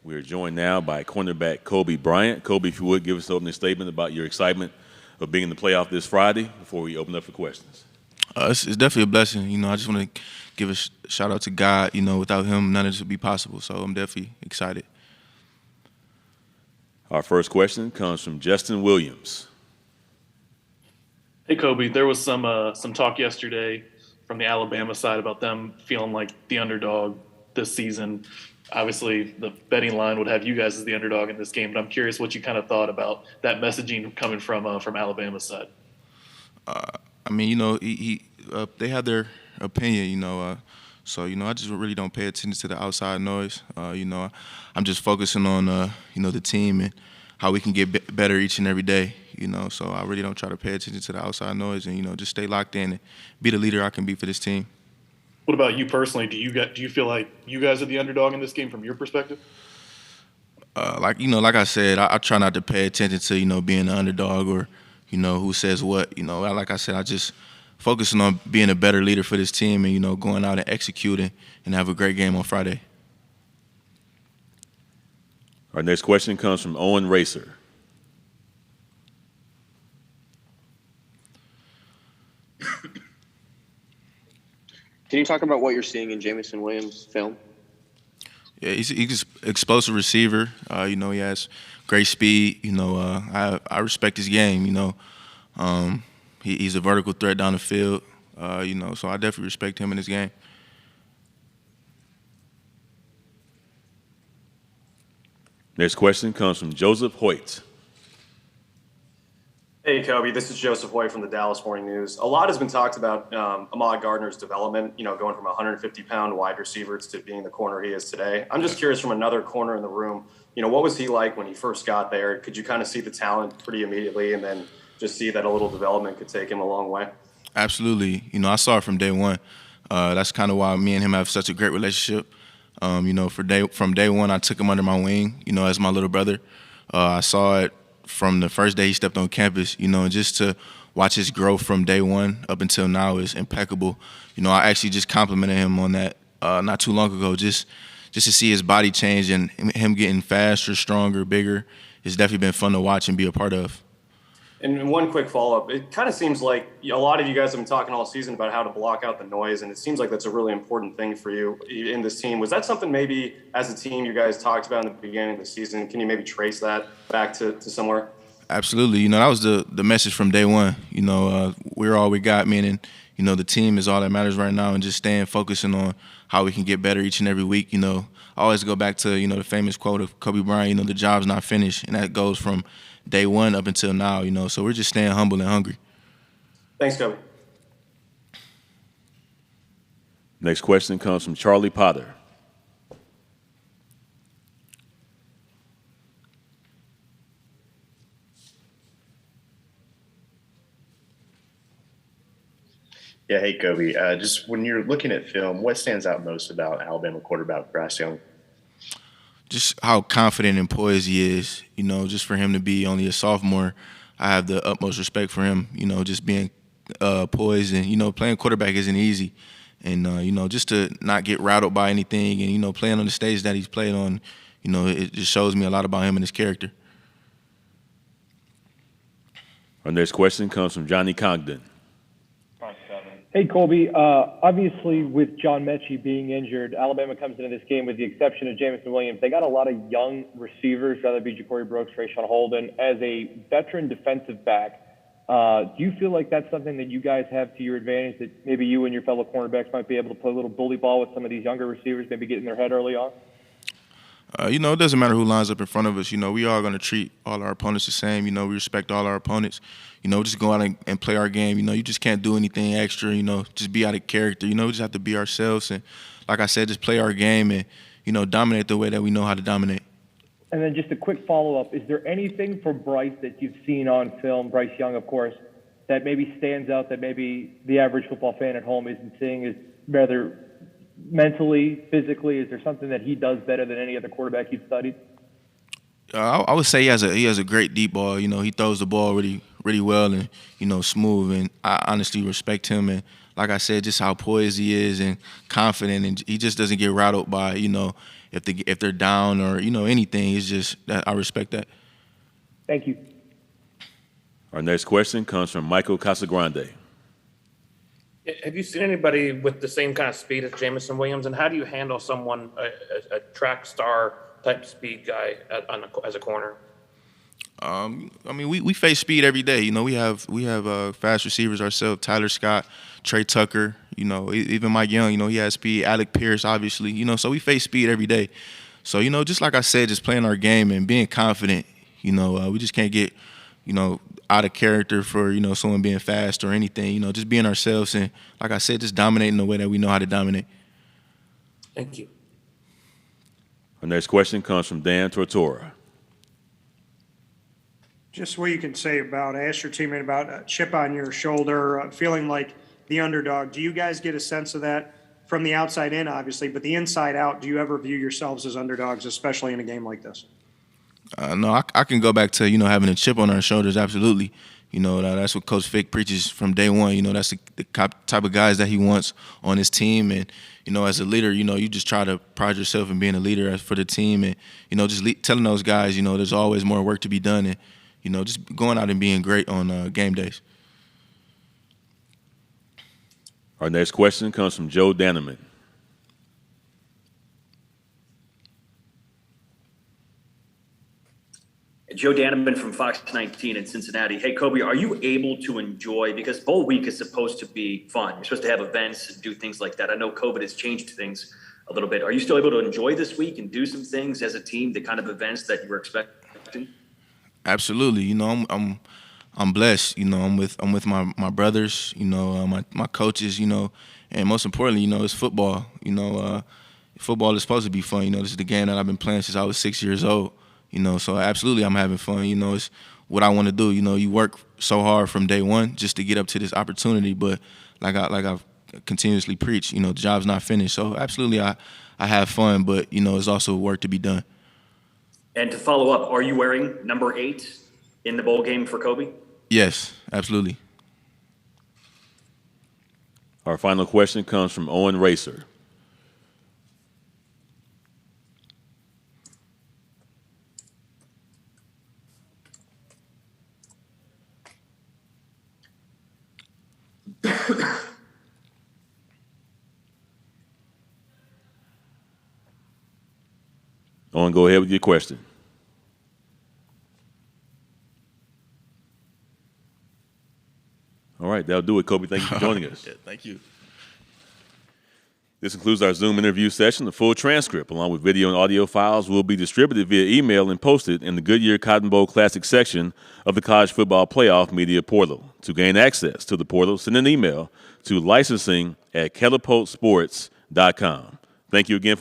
We are joined now by cornerback Coby Bryant. Coby, if you would, give us an opening statement about your excitement of being in the playoff this Friday before we open up for questions. It's definitely a blessing. I just want to give a shout out to God. Without Him, none of this would be possible. So I'm definitely excited. Our first question comes from Justin Williams. Hey, Coby, there was some talk yesterday from the Alabama side about them feeling like the underdog this season. Obviously, the betting line would have you guys as the underdog in this game, but I'm curious what you kind of thought about that messaging coming from Alabama's side. They have their opinion, so I just really don't pay attention to the outside noise. I'm just focusing on the team and how we can get better each and every day. So I really don't try to pay attention to the outside noise and just stay locked in and be the leader I can be for this team. What about you personally? Do you feel like you guys are the underdog in this game from your perspective? Like I said, I try not to pay attention to being the underdog or who says what. Like I said, I just focusing on being a better leader for this team and going out and executing and have a great game on Friday. Our next question comes from Owen Racer. Can you talk about what you're seeing in Jameson Williams' film? Yeah, he's an explosive receiver. He has great speed. I respect his game. He's a vertical threat down the field. So I definitely respect him in his game. Next question comes from Joseph Hoyt. Hey, Coby, this is Joseph Hoyt from the Dallas Morning News. A lot has been talked about Ahmad Gardner's development, going from a 150-pound wide receiver to being the corner he is today. I'm just curious from another corner in the room, what was he like when he first got there? Could you kind of see the talent pretty immediately and then just see that a little development could take him a long way? Absolutely. I saw it from day one. That's kind of why me and him have such a great relationship. From day one, I took him under my wing, as my little brother. I saw it from the first day he stepped on campus, and just to watch his growth from day one up until now is impeccable. I actually just complimented him on that not too long ago, just to see his body change and him getting faster, stronger, bigger. It's definitely been fun to watch and be a part of. And one quick follow-up. It kind of seems like a lot of you guys have been talking all season about how to block out the noise, and it seems like that's a really important thing for you in this team. Was that something maybe as a team you guys talked about in the beginning of the season? Can you maybe trace that back to somewhere? Absolutely. That was the message from day one. We're all we got, meaning, the team is all that matters right now, and just staying focusing on how we can get better each and every week. I always go back to, the famous quote of Kobe Bryant, the job's not finished, and that goes from day one up until now, so we're just staying humble and hungry. Thanks, Kobe. Next question comes from Charlie Potter. Yeah, hey, Kobe. Just when you're looking at film, what stands out most about Alabama quarterback Bryce Young? Just how confident and poised he is, just for him to be only a sophomore, I have the utmost respect for him, just being poised and, playing quarterback isn't easy. And, just to not get rattled by anything and, playing on the stage that he's played on, it just shows me a lot about him and his character. Our next question comes from Johnny Congdon. Hey, Colby. Obviously, with John Mechie being injured, Alabama comes into this game with the exception of Jameson Williams. They got a lot of young receivers, whether it be Ja'Cory Brooks, Trayshawn Holden. As a veteran defensive back, do you feel like that's something that you guys have to your advantage, that maybe you and your fellow cornerbacks might be able to play a little bully ball with some of these younger receivers, maybe get in their head early on? It doesn't matter who lines up in front of us. We are going to treat all our opponents the same. We respect all our opponents. Just go out and play our game. You just can't do anything extra, just be out of character. We just have to be ourselves. And like I said, just play our game and, dominate the way that we know how to dominate. And then just a quick follow-up. Is there anything from Bryce that you've seen on film, Bryce Young, of course, that maybe stands out that maybe the average football fan at home isn't seeing, is rather mentally, physically? Is there something that he does better than any other quarterback you've studied? I would say he has a great deep ball. He throws the ball really well and smooth. And I honestly respect him. And like I said, just how poised he is and confident, and he just doesn't get rattled by, if they're down or, anything. It's just that I respect that. Thank you. Our next question comes from Michael Casagrande. Have you seen anybody with the same kind of speed as Jamison Williams, and how do you handle someone, a track star type speed guy as a corner? We face speed every day. We have fast receivers ourselves. Tyler Scott, Trey Tucker. Even Mike Young. He has speed. Alec Pierce, obviously. So we face speed every day. So just like I said, just playing our game and being confident. We just can't get out of character for someone being fast or anything. Just being ourselves and, like I said, just dominating the way that we know how to dominate. Thank you. Our next question comes from Dan Tortora. Just what you can say about, I asked your teammate about a chip on your shoulder, feeling like the underdog. Do you guys get a sense of that from the outside in, obviously, but the inside out? Do you ever view yourselves as underdogs, especially in a game like this? No, I can go back to, having a chip on our shoulders, absolutely. That's what Coach Fick preaches from day one. That's the type of guys that he wants on his team. And, as a leader, you just try to pride yourself in being a leader for the team and, just telling those guys, there's always more work to be done and, just going out and being great on game days. Our next question comes from Joe Danneman. Joe Danneman from Fox 19 in Cincinnati. Hey, Coby, are you able to enjoy, because bowl week is supposed to be fun. You're supposed to have events and do things like that. I know COVID has changed things a little bit. Are you still able to enjoy this week and do some things as a team, the kind of events that you were expecting? Absolutely. I'm blessed. I'm with my brothers, my coaches, and most importantly, it's football. Football is supposed to be fun. This is the game that I've been playing since I was 6 years old. So absolutely I'm having fun. It's what I want to do. You work so hard from day one just to get up to this opportunity, but like I've continuously preached, the job's not finished. So absolutely I have fun, but it's also work to be done. And to follow up, are you wearing number 8 in the bowl game for Coby? Yes, absolutely. Our final question comes from Owen Racer. Owen, go ahead with your question. All right, that'll do it, Coby. Thank you for joining us. Yeah, thank you. This concludes our Zoom interview session. The full transcript, along with video and audio files, will be distributed via email and posted in the Goodyear Cotton Bowl Classic section of the College Football Playoff Media Portal. To gain access to the portal, send an email to licensing@catapultsports.com. Thank you again for